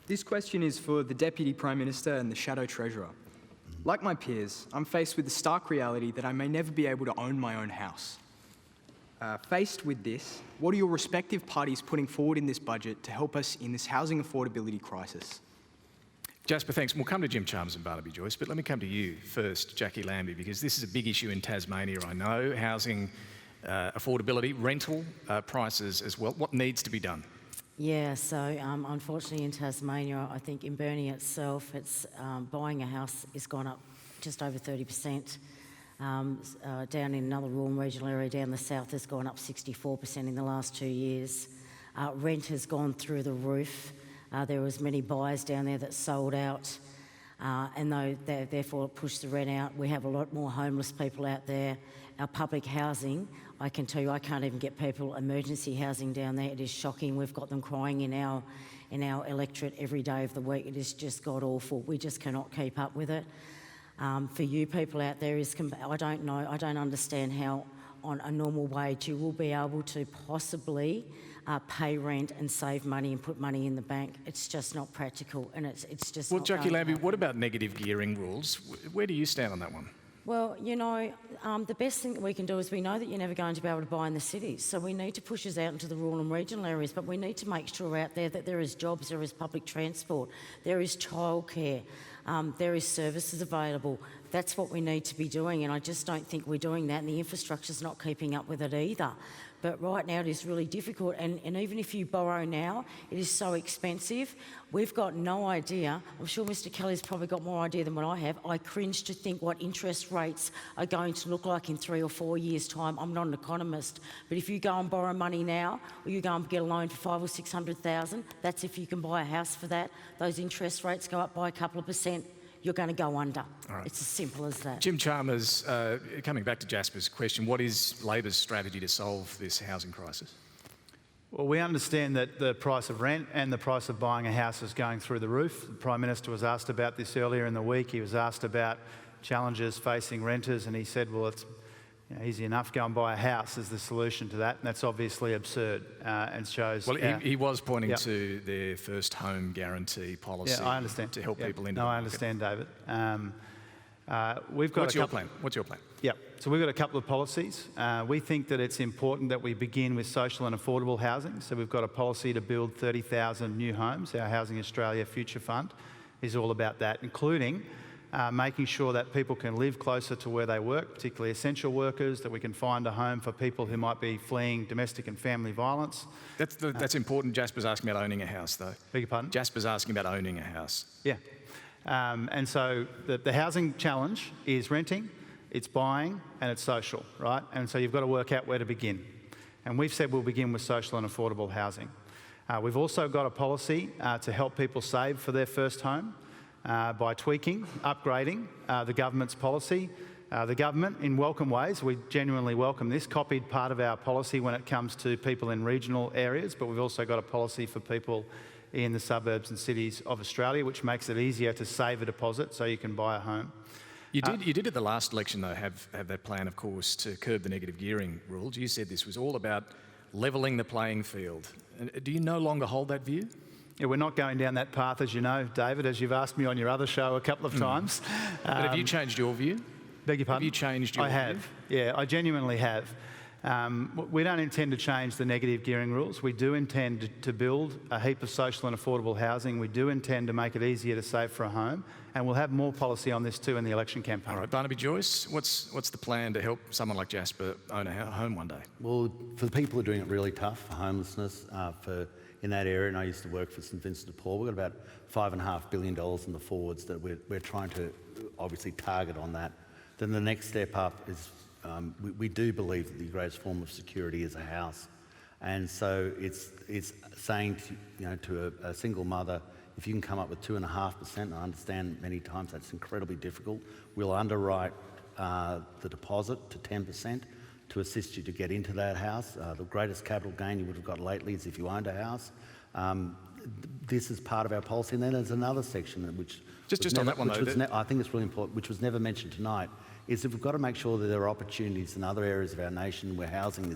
This question is for the Deputy Prime Minister and the Shadow Treasurer. Like my peers, I'm faced with the stark reality that I may never be able to own my own house. Faced with this, what are your respective parties putting forward in this budget to help us in this housing affordability crisis? Jasper, thanks. We'll come to Jim Chalmers and Barnaby Joyce, but let me come to you first, Jacqui Lambie, because this is a big issue in Tasmania, I know. Housing affordability, rental prices as well. What needs to be done? Yeah, so unfortunately in Tasmania, I think in Burnie itself, it's buying a house has gone up just over 30%. Down in another rural and regional area down the south has gone up 64% in the last 2 years. Rent has gone through the roof. There was many buyers down there that sold out, and therefore it pushed the rent out. We have a lot more homeless people out there. Our public housing, I can tell you, I can't even get people emergency housing down there. It is shocking. We've got them crying in our electorate every day of the week. It is just god awful. We just cannot keep up with it. For you people out there, I don't know, I don't understand how on a normal wage you will be able to possibly pay rent and save money and put money in the bank. It's just not practical, and it's just well, not Jacqui Lambie, what about negative gearing rules? Where do you stand on that one? Well, you know, the best thing that we can do is we know that you're never going to be able to buy in the cities, so we need to push us out into the rural and regional areas, but we need to make sure out there that there is jobs, there is public transport, there is childcare, there is services available. That's what we need to be doing, and I just don't think we're doing that, and the infrastructure's not keeping up with it either. But right now it is really difficult, and even if you borrow now, it is so expensive. We've got no idea. I'm sure Mr Kelly's probably got more idea than what I have. I cringe to think what interest rates are going to look like in 3 or 4 years' time. I'm not an economist, but if you go and borrow money now, or you go and get a loan for 500,000 or 600,000, that's if you can buy a house for that. Those interest rates go up by a couple of percent. You're going to go under. Right. It's as simple as that. Jim Chalmers, coming back to Jasper's question, what is Labor's strategy to solve this housing crisis? Well, we understand that the price of rent and the price of buying a house is going through the roof. The Prime Minister was asked about this earlier in the week. He was asked about challenges facing renters, and he said, well, it's easy enough, go and buy a house is the solution to that, and that's obviously absurd and shows... Well, he was pointing to their first home guarantee policy. Yeah, I understand. To help people into No, the I market. understand, David. We've got What's your plan? Yep. So we've got a couple of policies. We think that it's important that we begin with social and affordable housing. So we've got a policy to build 30,000 new homes. Our Housing Australia Future Fund is all about that, including making sure that people can live closer to where they work, particularly essential workers, that we can find a home for people who might be fleeing domestic and family violence. That's important. Jasper's asking about owning a house, though. Beg your pardon? Jasper's asking about owning a house. Yeah. And so the housing challenge is renting, it's buying, and it's social, right? And so you've got to work out where to begin. And we've said we'll begin with social and affordable housing. We've also got a policy to help people save for their first home. By tweaking, upgrading the government's policy. The government, in welcome ways, we genuinely welcome this, copied part of our policy when it comes to people in regional areas, but we've also got a policy for people in the suburbs and cities of Australia, which makes it easier to save a deposit so you can buy a home. You did at the last election, though, have that plan, of course, to curb the negative gearing rules. You said this was all about levelling the playing field. Do you no longer hold that view? Yeah, we're not going down that path, as you know, David, as you've asked me on your other show a couple of times. But have you changed your view? Beg your pardon? Have you changed your view? I have. Yeah, I genuinely have. We don't intend to change the negative gearing rules. We do intend to build a heap of social and affordable housing. We do intend to make it easier to save for a home, and we'll have more policy on this too in the election campaign. All right, Barnaby Joyce, what's the plan to help someone like Jasper own a home one day? Well, for the people who are doing it really tough, for homelessness, in that area, and I used to work for St Vincent de Paul, we've got about $5.5 billion in the forwards that we're trying to obviously target on that. Then the next step up is we do believe that the greatest form of security is a house, and so it's saying to a single mother, if you can come up with 2.5%, I understand many times that's incredibly difficult, we'll underwrite the deposit to 10%. to assist you to get into that house. The greatest capital gain you would have got lately is if you owned a house. This is part of our policy. And then there's another section which... Just on that one though. I think it's really important, which was never mentioned tonight, is that we've got to make sure that there are opportunities in other areas of our nation where housing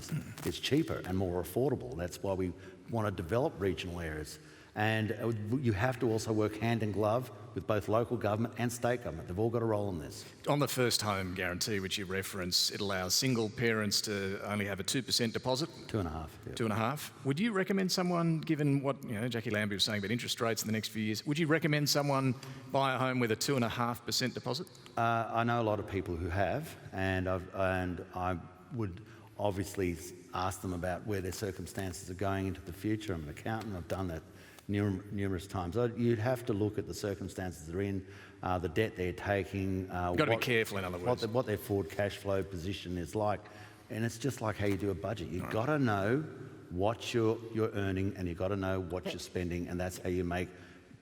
is cheaper and more affordable. That's why we want to develop regional areas. And you have to also work hand in glove with both local government and state government. They've all got a role in this. On the first home guarantee, which you reference, it allows single parents to only have a 2% deposit. 2.5. Yeah. 2.5. Would you recommend someone, given what Jacqui Lambie was saying about interest rates in the next few years, would you recommend someone buy a home with a 2.5% deposit? I know a lot of people who have, and I would obviously ask them about where their circumstances are going into the future. I'm an accountant. I've done that numerous times. You'd have to look at the circumstances they're in, the debt they're taking. You've got to be careful, in other words. What their forward cash flow position is like. And it's just like how you do a budget. You've got to know what you're earning, and you've got to know what you're spending, and that's how you make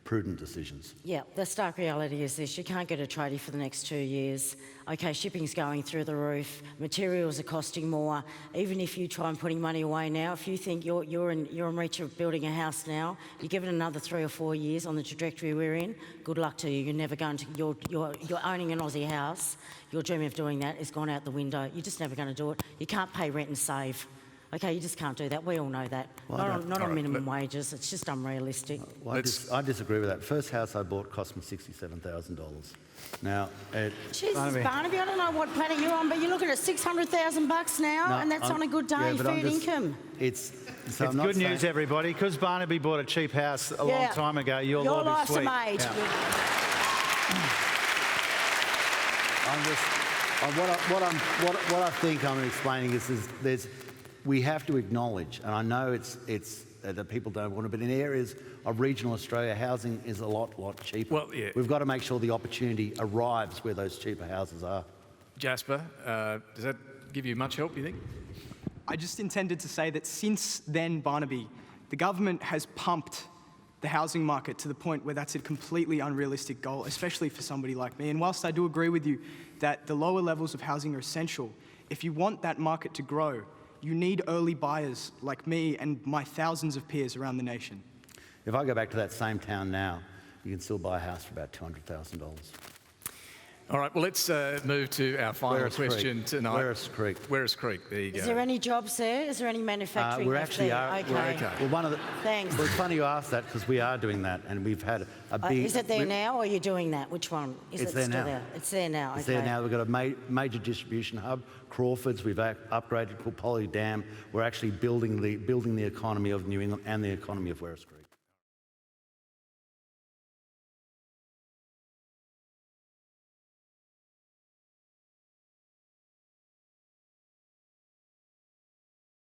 prudent decisions. Yeah, the stark reality is this: you can't get a tradie for the next 2 years. Okay, shipping's going through the roof, materials are costing more. Even if you try and putting money away now, if you think you're in reach of building a house now, you give it another 3 or 4 years on the trajectory we're in, good luck to you. You're never going to, you're owning an Aussie house, your dream of doing that has gone out the window. You're just never going to do it. You can't pay rent and save. Okay, you just can't do that. We all know that. Well, not on minimum wages. It's just unrealistic. Well, I disagree with that. First house I bought cost me $67,000. Now, Jesus, Barnaby, I don't know what planet you're on, but you're looking at $600,000 now, and that's on a good day, fair income. It's good news, everybody, because Barnaby bought a cheap house a long time ago. Your life's sweet. made. what I think I'm explaining is we have to acknowledge, and I know it's that people don't want to, but in areas of regional Australia, housing is a lot cheaper. Well, yeah. We've got to make sure the opportunity arrives where those cheaper houses are. Jasper, does that give you much help, do you think? I just intended to say that since then, Barnaby, the government has pumped the housing market to the point where that's a completely unrealistic goal, especially for somebody like me. And whilst I do agree with you that the lower levels of housing are essential, if you want that market to grow, you need early buyers like me and my thousands of peers around the nation. If I go back to that same town now, you can still buy a house for about $200,000. All right, well, let's move to our final question tonight. Werris Creek. Werris Creek, there you go. Is there any jobs there? Is there any manufacturing left there? Okay. Well, Thanks. Well, it's funny you ask that because we are doing that, and we've had a big... Is it there now, or are you doing that? Which one? It's there now. There? It's there now, okay. It's there now. We've got a major distribution hub, Crawfords. We've upgraded Poly Dam. We're actually building the economy of New England and the economy of Werris Creek.